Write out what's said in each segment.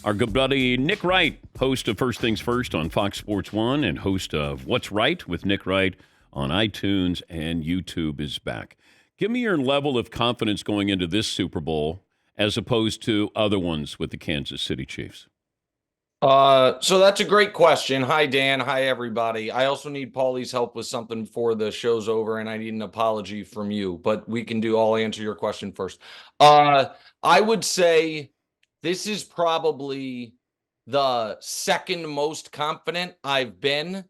Our good buddy Nick Wright, host of First Things First on Fox Sports 1 and host of What's Right with Nick Wright on iTunes and YouTube, is back. Give me your level of confidence going into this Super Bowl as opposed to other ones with the Kansas City Chiefs. So that's a great question. Hi, Dan. Hi, everybody. I also need Paulie's help with something before the show's over, and I need an apology from you, but I'll answer your question first. I would say this is probably the second most confident I've been,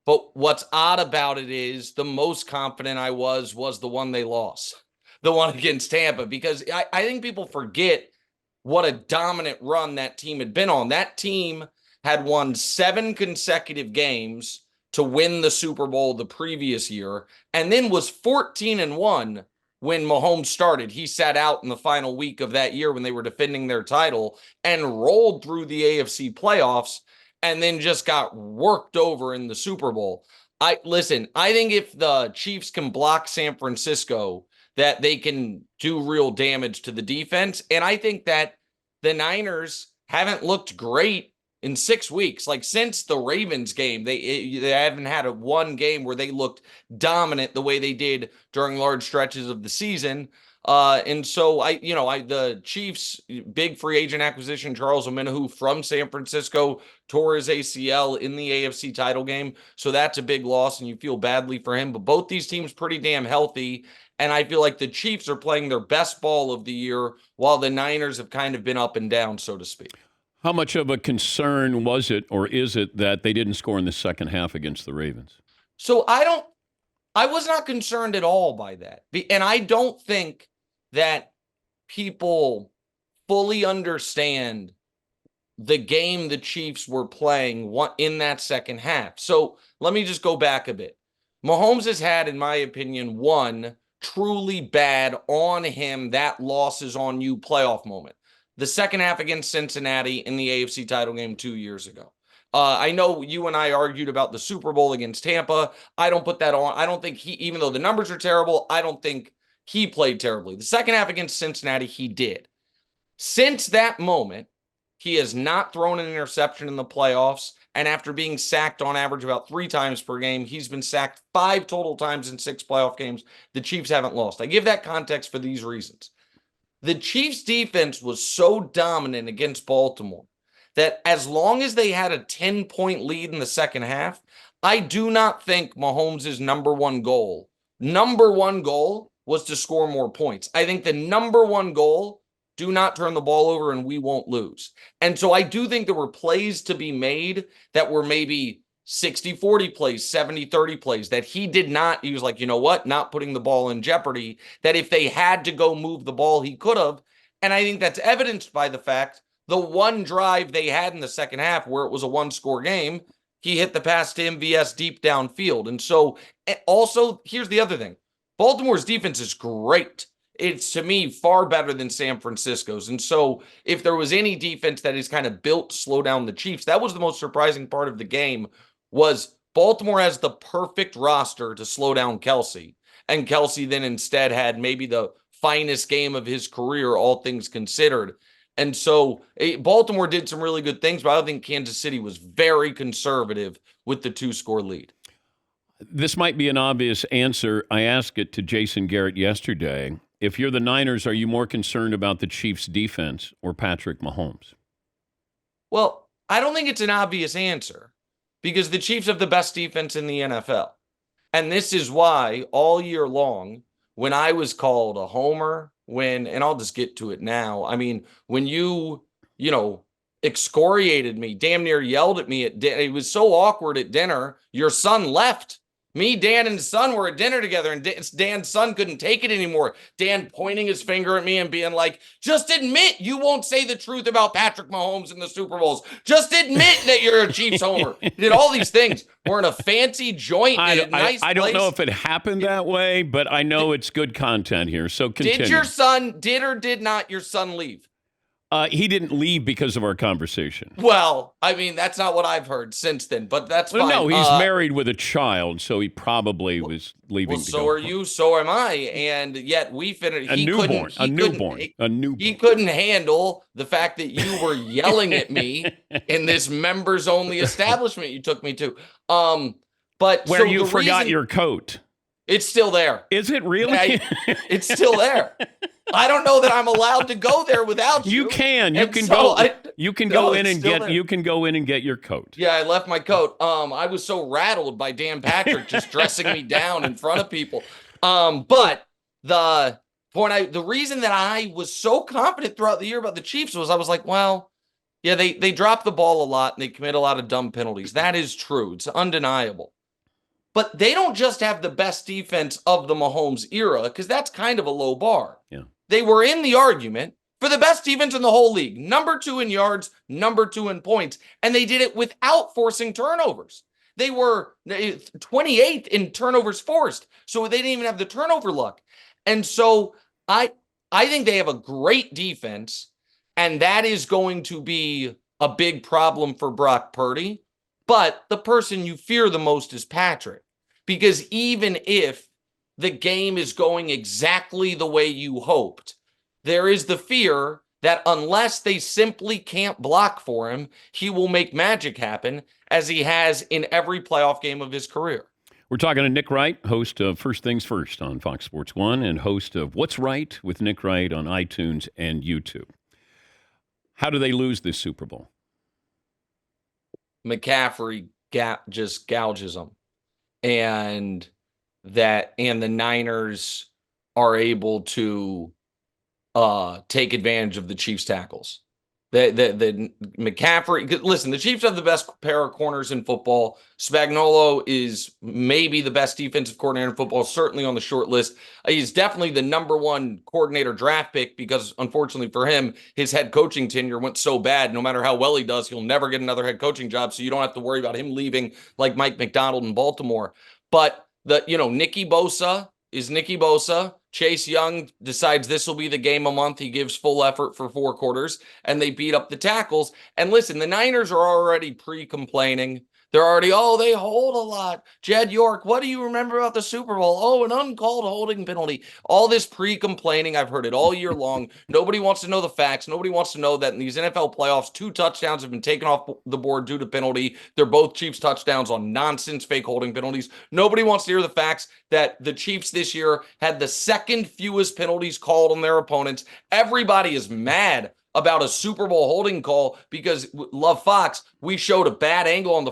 but what's odd about it is the most confident I was the one they lost, the one against Tampa, because I think people forget what a dominant run that team had been on. That team had won 7 consecutive games to win the Super Bowl the previous year, and then was 14-1 when Mahomes started. He sat out in the final week of that year when they were defending their title and rolled through the AFC playoffs and then just got worked over in the Super Bowl. I think if the Chiefs can block San Francisco, that they can do real damage to the defense. And I think that the Niners haven't looked great in 6 weeks. Like, since the Ravens game, they haven't had one game where they looked dominant the way they did during large stretches of the season. And so the Chiefs' big free agent acquisition, Charles Omenihu from San Francisco, tore his ACL in the AFC title game. So that's a big loss, and you feel badly for him. But both these teams pretty damn healthy. And I feel like the Chiefs are playing their best ball of the year, while the Niners have kind of been up and down, so to speak. How much of a concern was it, or is it, that they didn't score in the second half against the Ravens? So I was not concerned at all by that. And I don't think that people fully understand the game the Chiefs were playing in that second half. So let me just go back a bit. Mahomes has had, in my opinion, one truly bad on him, that losses on you playoff moment. The second half against Cincinnati in the AFC title game 2 years ago. I know you and I argued about the Super Bowl against Tampa. I don't put that on. I don't think even though the numbers are terrible, I don't think he played terribly. The second half against Cincinnati, he did. Since that moment, he has not thrown an interception in the playoffs. And after being sacked on average about 3 times per game, he's been sacked 5 total times in 6 playoff games. The Chiefs haven't lost. I give that context for these reasons. The Chiefs' defense was so dominant against Baltimore that as long as they had a 10-point lead in the second half, I do not think Mahomes' number one goal was to score more points. I think the number one goal, do not turn the ball over and we won't lose. And so I do think there were plays to be made that were maybe 60-40 plays, 70-30 plays that he did not. He was like, you know what? Not putting the ball in jeopardy, that if they had to go move the ball, he could have. And I think that's evidenced by the fact the one drive they had in the second half where it was a 1-score game, he hit the pass to MVS deep downfield. And so also, here's the other thing. Baltimore's defense is great. It's, to me, far better than San Francisco's. And so if there was any defense that is kind of built to slow down the Chiefs, that was the most surprising part of the game, was Baltimore has the perfect roster to slow down Kelsey. And Kelsey then instead had maybe the finest game of his career, all things considered. And so Baltimore did some really good things, but I don't think Kansas City was very conservative with the 2-score lead. This might be an obvious answer. I asked it to Jason Garrett yesterday. If you're the Niners, are you more concerned about the Chiefs' defense or Patrick Mahomes? Well, I don't think it's an obvious answer because the Chiefs have the best defense in the NFL. And this is why all year long, when I was called a homer, and I'll just get to it now. I mean, when you excoriated me, damn near yelled at me it was so awkward at dinner. Your son left. Me, Dan, and his son were at dinner together, and Dan's son couldn't take it anymore. Dan pointing his finger at me and being like, just admit you won't say the truth about Patrick Mahomes in the Super Bowls. Just admit that you're a Chiefs homer. He did all these things. We're in a fancy joint in a nice place. I don't know if it happened that way, but I know it's good content here, so continue. Did or did not your son leave? He didn't leave because of our conversation. Well, I mean, that's not what I've heard since then, but that's Well, fine. no, he's married with a child, so he probably was leaving Well, to so go are home. you, so am I, and yet we finished. A newborn. He couldn't handle the fact that you were yelling at me in this members only establishment you took me to. But Where so you the forgot reason, your coat. It's still there. Is it really? It's still there. I don't know that I'm allowed to go there without you. You can. You And can so go. I- You can No, go in it's and still get. there. You can go in and get your coat. Yeah, I left my coat. I was so rattled by Dan Patrick just dressing me down in front of people. But the reason that I was so confident throughout the year about the Chiefs was I was like, well, yeah, they drop the ball a lot and they commit a lot of dumb penalties. That is true. It's undeniable. But they don't just have the best defense of the Mahomes era, because that's kind of a low bar. Yeah. They were in the argument for the best defense in the whole league. Number 2 in yards, number 2 in points. And they did it without forcing turnovers. They were 28th in turnovers forced. So they didn't even have the turnover luck. And so I think they have a great defense. And that is going to be a big problem for Brock Purdy. But the person you fear the most is Patrick. Because even if the game is going exactly the way you hoped, there is the fear that unless they simply can't block for him, he will make magic happen, as he has in every playoff game of his career. We're talking to Nick Wright, host of First Things First on Fox Sports 1 and host of What's Right with Nick Wright on iTunes and YouTube. How do they lose this Super Bowl? McCaffrey just gouges them. And the Niners are able to take advantage of the Chiefs' tackles. The McCaffrey, listen, the Chiefs have the best pair of corners in football. Spagnuolo is maybe the best defensive coordinator in football, certainly on the short list. He's definitely the number 1 coordinator draft pick because, unfortunately for him, his head coaching tenure went so bad. No matter how well he does, he'll never get another head coaching job, so you don't have to worry about him leaving like Mike McDonald in Baltimore. But Nicky Bosa is Nicky Bosa. Chase Young decides this will be the game a month. He gives full effort for 4 quarters, and they beat up the tackles. And listen, the Niners are already pre-complaining. They're already, they hold a lot. Jed York, what do you remember about the Super Bowl? Oh, an uncalled holding penalty. All this pre-complaining, I've heard it all year long. Nobody wants to know the facts. Nobody wants to know that in these NFL playoffs, 2 touchdowns have been taken off the board due to penalty. They're both Chiefs touchdowns on nonsense fake holding penalties. Nobody wants to hear the facts that the Chiefs this year had the second fewest penalties called on their opponents. Everybody is mad about a Super Bowl holding call because Love Fox, we showed a bad angle on the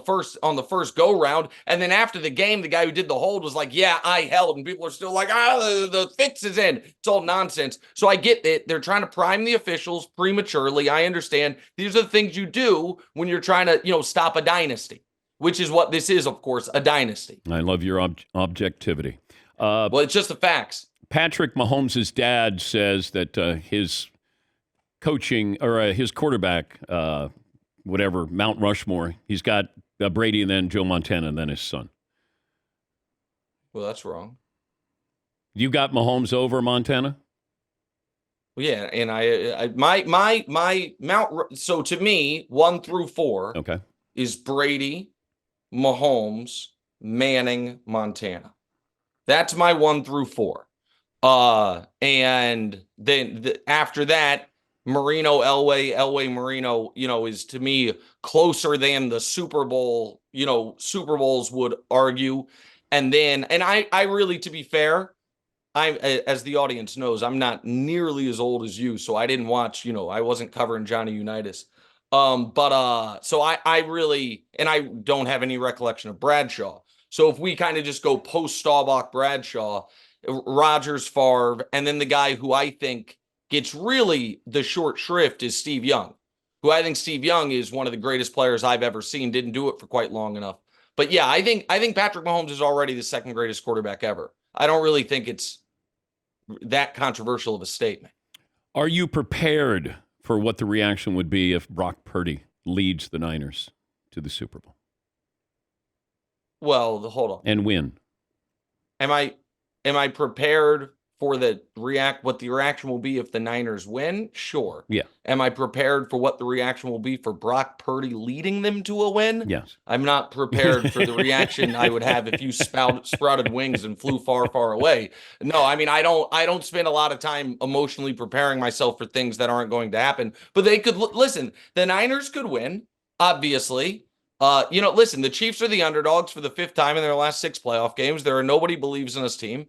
first go round, and then after the game, the guy who did the hold was like, "Yeah, I held," and people are still like, the fix is in. It's all nonsense. So I get it. They're trying to prime the officials prematurely. I understand. These are the things you do when you're trying to, stop a dynasty, which is what this is, of course, a dynasty. I love your objectivity. Well, it's just the facts. Patrick Mahomes' dad says that his coaching or his quarterback, whatever, Mount Rushmore, he's got Brady and then Joe Montana and then his son. Well, that's wrong. You got Mahomes over Montana? Well, yeah, and my Mount. So to me, 1 through 4 is Brady, Mahomes, Manning, Montana. That's my 1 through 4. And then after that, Marino, Elway, Marino, is to me closer than the Super Bowl, Super Bowls would argue. And I really, to be fair, as the audience knows, I'm not nearly as old as you. So I didn't watch, I wasn't covering Johnny Unitas. So I really, and I don't have any recollection of Bradshaw. So if we kind of just go post Staubach, Bradshaw, Rodgers, Favre, and then the guy who I think gets really the short shrift is Steve Young, who I think Steve Young is one of the greatest players I've ever seen. Didn't do it for quite long enough. But yeah, I think Patrick Mahomes is already the second greatest quarterback ever. I don't really think it's that controversial of a statement. Are you prepared for what the reaction would be if Brock Purdy leads the Niners to the Super Bowl? Well, hold on. And win. Am I prepared for what the reaction will be if the Niners win? Sure. Yeah. Am I prepared for what the reaction will be for Brock Purdy leading them to a win? Yes. I'm not prepared for the reaction I would have if you sprouted wings and flew far, far away. No, I mean, I don't spend a lot of time emotionally preparing myself for things that aren't going to happen. But they could listen. The Niners could win, obviously. Listen, the Chiefs are the underdogs for the 5th time in their last 6 playoff games. There are nobody believes in this team.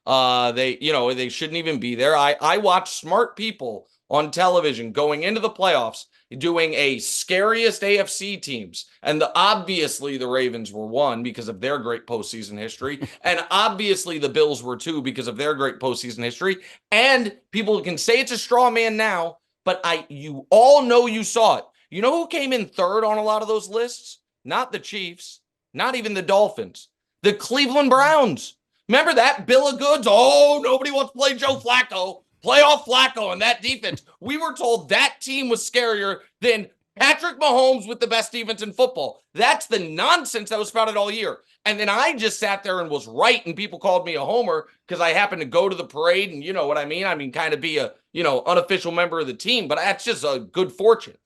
They shouldn't even be there. I watch smart people on television going into the playoffs doing a scariest AFC teams. And obviously the Ravens were 1 because of their great postseason history. And obviously the Bills were 2 because of their great postseason history. And people can say it's a straw man now, but you all know you saw it. You know who came in 3rd on a lot of those lists? Not the Chiefs, not even the Dolphins, the Cleveland Browns. Remember that bill of goods? Oh, nobody wants to play Joe Flacco. Playoff Flacco and that defense. We were told that team was scarier than Patrick Mahomes with the best defense in football. That's the nonsense that was spouted all year. And then I just sat there and was right, and people called me a homer because I happened to go to the parade, and you know what I mean? I mean, kind of be a, unofficial member of the team, but that's just a good fortune.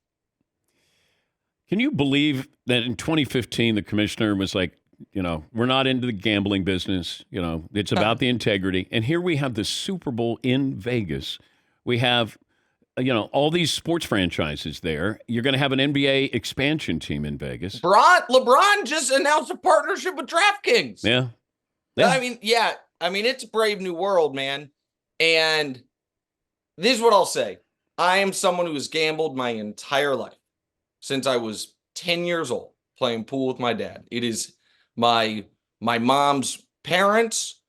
Can you believe that in 2015, the commissioner was like, we're not into the gambling business. It's about the integrity. And here we have the Super Bowl in Vegas. We have, all these sports franchises there. You're going to have an NBA expansion team in Vegas. LeBron just announced a partnership with DraftKings. Yeah. I mean, it's a brave new world, man. And this is what I'll say. I am someone who has gambled my entire life since I was 10 years old, playing pool with my dad. It is my mom's parents,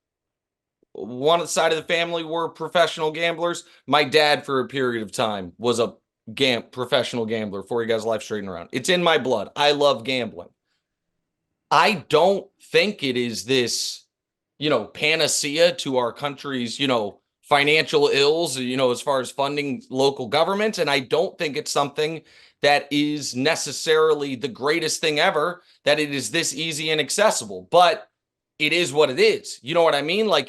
one side of the family were professional gamblers. My dad, for a period of time, was a professional gambler before he got his life straightened around. It's in my blood. I love gambling. I don't think it is this, panacea to our country's, financial ills, as far as funding local government. And I don't think it's something that is necessarily the greatest thing ever, that it is this easy and accessible, but it is what it is. You know what I mean? Like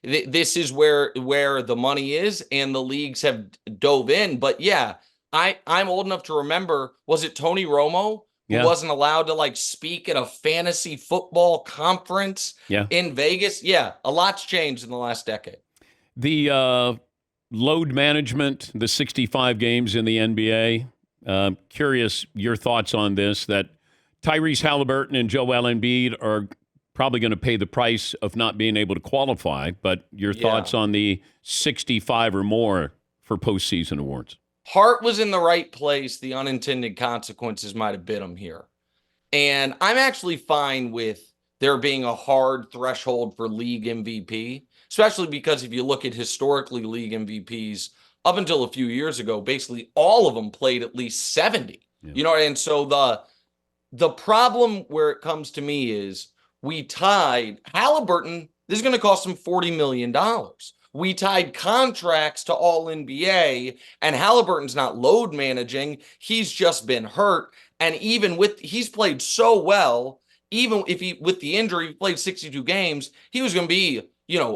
this is where the money is, and the leagues have dove in. But yeah, I'm old enough to remember, was it Tony Romo who wasn't allowed to speak at a fantasy football conference in Vegas? Yeah, a lot's changed in the last decade. The load management, the 65 games in the NBA. Curious your thoughts on this, that Tyrese Halliburton and Joel Embiid are probably going to pay the price of not being able to qualify, but your thoughts on the 65 or more for postseason awards. Hart was in the right place. The unintended consequences might have bit him here. And I'm actually fine with there being a hard threshold for league MVP, especially because if you look at historically league MVPs, up until a few years ago, basically all of them played at least 70. And so the problem where it comes to me is we tied Halliburton. This is going to cost him $40 million. We tied contracts to all NBA, and Halliburton's not load managing. He's just been hurt. And even he's played so well, even if with the injury, he played 62 games, he was going to be,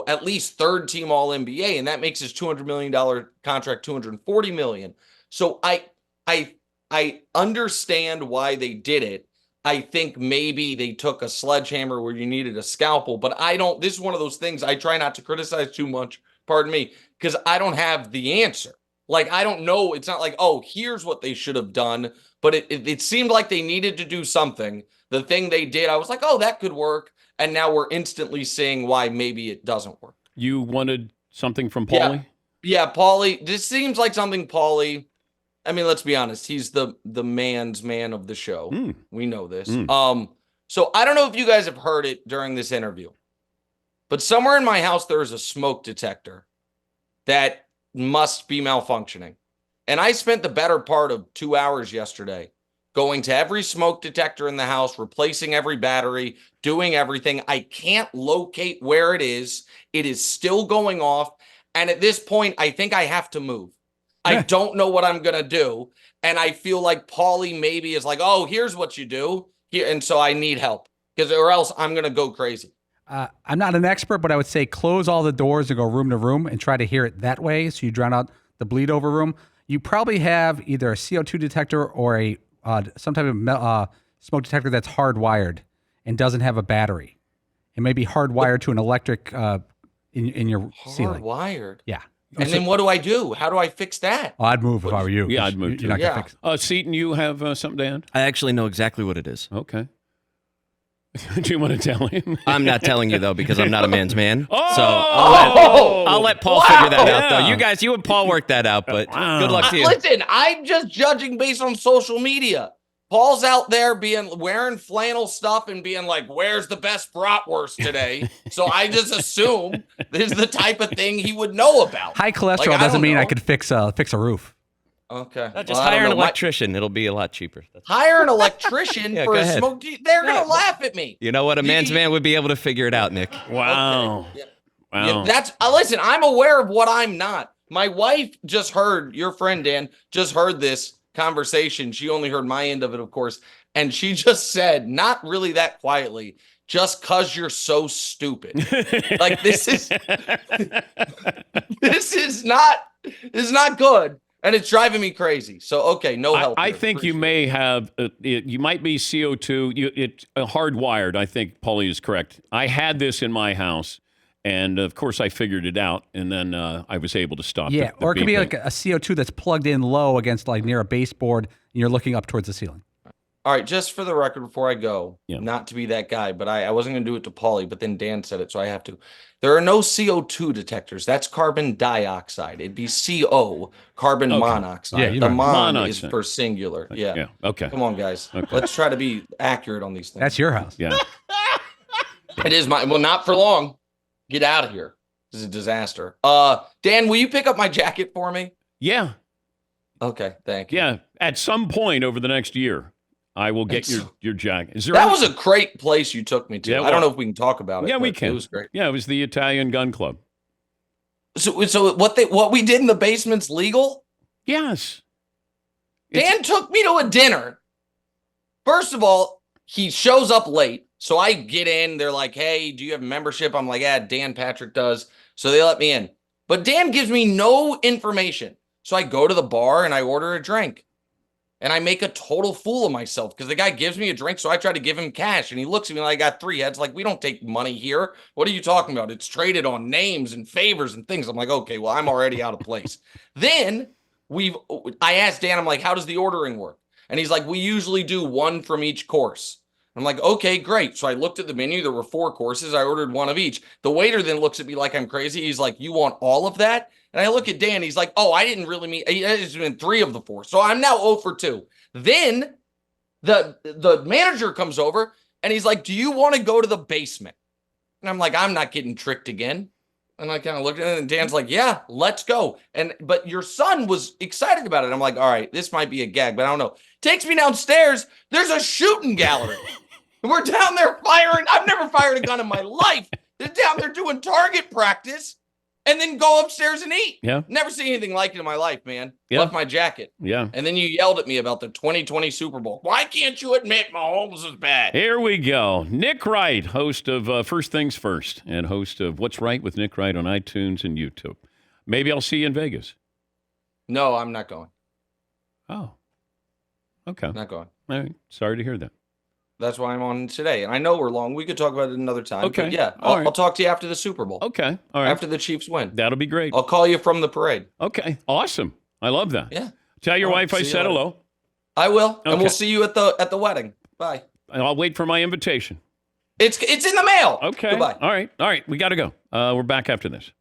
at least 3rd team all NBA. And that makes his $200 million contract $240 million. So I understand why they did it. I think maybe they took a sledgehammer where you needed a scalpel, but this is one of those things I try not to criticize too much, pardon me, because I don't have the answer. I don't know. It's not like, oh, here's what they should have done, but it seemed like they needed to do something. The thing they did, I was like, oh, that could work. And now we're instantly seeing why maybe it doesn't work. You wanted something from Paulie? Yeah, Paulie. This seems like something Paulie. I mean, let's be honest. He's the man's man of the show. We know this. So I don't know if you guys have heard it during this interview, but somewhere in my house there is a smoke detector that must be malfunctioning. And I spent the better part of 2 hours yesterday going to every smoke detector in the house, replacing every battery, doing everything. I can't locate where it is. It is still going off. And at this point, I think I have to move. I don't know what I'm going to do. And I feel like Paulie maybe is like, oh, here's what you do. And so I need help, or else I'm going to go crazy. I'm not an expert, but I would say close all the doors and go room to room and try to hear it that way, so you drown out the bleed over room. You probably have either a CO2 detector or a some type of smoke detector that's hardwired and doesn't have a battery. It may be hardwired to an electric in your ceiling. Hardwired? Yeah. And then what do I do? How do I fix that? Oh, I'd move if I were you. Yeah, I'd move too. You're not gonna fix it. Seton, you have something to add? I actually know exactly what it is. Okay. Do you want to tell him? I'm not telling you, though, because I'm not a man's man. Oh! So I'll let Paul figure that out, though. You and Paul work that out, but good luck to you. Listen, I'm just judging based on social media. Paul's out there wearing flannel stuff and being like, where's the best bratwurst today? So I just assume this is the type of thing he would know about. High cholesterol doesn't mean I could fix a roof. Okay. Just hire an electrician. It'll be a lot cheaper. Hire an electrician for a ahead. smoke. They're going to laugh at me. You know what? A man's man would be able to figure it out, Nick. Wow. Okay. Wow. Yeah, listen, I'm aware of what I'm not. My wife just heard, your friend Dan, just heard this conversation. She only heard my end of it, of course. And she just said, not really that quietly, just cause you're so stupid. Like this is not good. And it's driving me crazy. So, okay, no help. I think you may have, you might be CO2. It's hardwired. I think Paulie is correct. I had this in my house, and of course I figured it out, and then I was able to stop it. Yeah, or it could be like a CO2 that's plugged in low against like near a baseboard, and you're looking up towards the ceiling. All right, just for the record, before I go, not to be that guy, but I wasn't going to do it to Paulie, but then Dan said it, so I have to. There are no CO2 detectors. That's carbon dioxide. It'd be CO, carbon monoxide. Yeah, the mon monoxide. is for singular. Yeah. Okay. Come on, guys. Okay. Let's try to be accurate on these things. That's your house. Yeah. It is my, well, not for long. Get out of here. This is a disaster. Dan, will you pick up my jacket for me? Yeah. Okay, thank you. Yeah. At some point over the next year, I will get your jacket. That was a great place you took me to. Yeah, I don't know if we can talk about it. Yeah, we can. It was great. Yeah, it was the Italian Gun Club. So what we did in the basement's legal? Yes. Dan took me to a dinner. First of all, he shows up late. So I get in. They're like, hey, do you have membership? I'm like, yeah, Dan Patrick does. So they let me in. But Dan gives me no information. So I go to the bar and I order a drink. And I make a total fool of myself because the guy gives me a drink. So I try to give him cash. And he looks at me like I got three heads. Like, we don't take money here. What are you talking about? It's traded on names and favors and things. I'm like, okay, well, I'm already out of place. Then I asked Dan, I'm like, how does the ordering work? And he's like, we usually do one from each course. I'm like, okay, great. So I looked at the menu. There were 4 courses. I ordered one of each. The waiter then looks at me like I'm crazy. He's like, you want all of that? And I look at Dan. He's like, oh, I didn't really mean, it's been 3 of the 4. So I'm now 0 for 2. Then the manager comes over and he's like, do you want to go to the basement? And I'm like, I'm not getting tricked again. And I kind of looked at it and Dan's like, yeah, let's go. But your son was excited about it. I'm like, all right, this might be a gag, but I don't know. Takes me downstairs. There's a shooting gallery. We're down there firing. I've never fired a gun in my life. They're down there doing target practice and then go upstairs and eat. Yeah. Never seen anything like it in my life, man. Yeah. Left my jacket. Yeah. And then you yelled at me about the 2020 Super Bowl. Why can't you admit Mahomes was bad? Here we go. Nick Wright, host of First Things First and host of What's Right with Nick Wright on iTunes and YouTube. Maybe I'll see you in Vegas. No, I'm not going. Oh. Okay. Not going. All right. Sorry to hear that. That's why I'm on today. And I know we're long. We could talk about it another time. Okay. But yeah, All right. I'll talk to you after the Super Bowl. Okay. All right. After the Chiefs win. That'll be great. I'll call you from the parade. Okay. Awesome. I love that. Yeah. Tell your wife I said hello. I will. And Okay. we'll see you at the wedding. Bye. And I'll wait for my invitation. It's in the mail. Okay. Goodbye. All right. We got to go. We're back after this.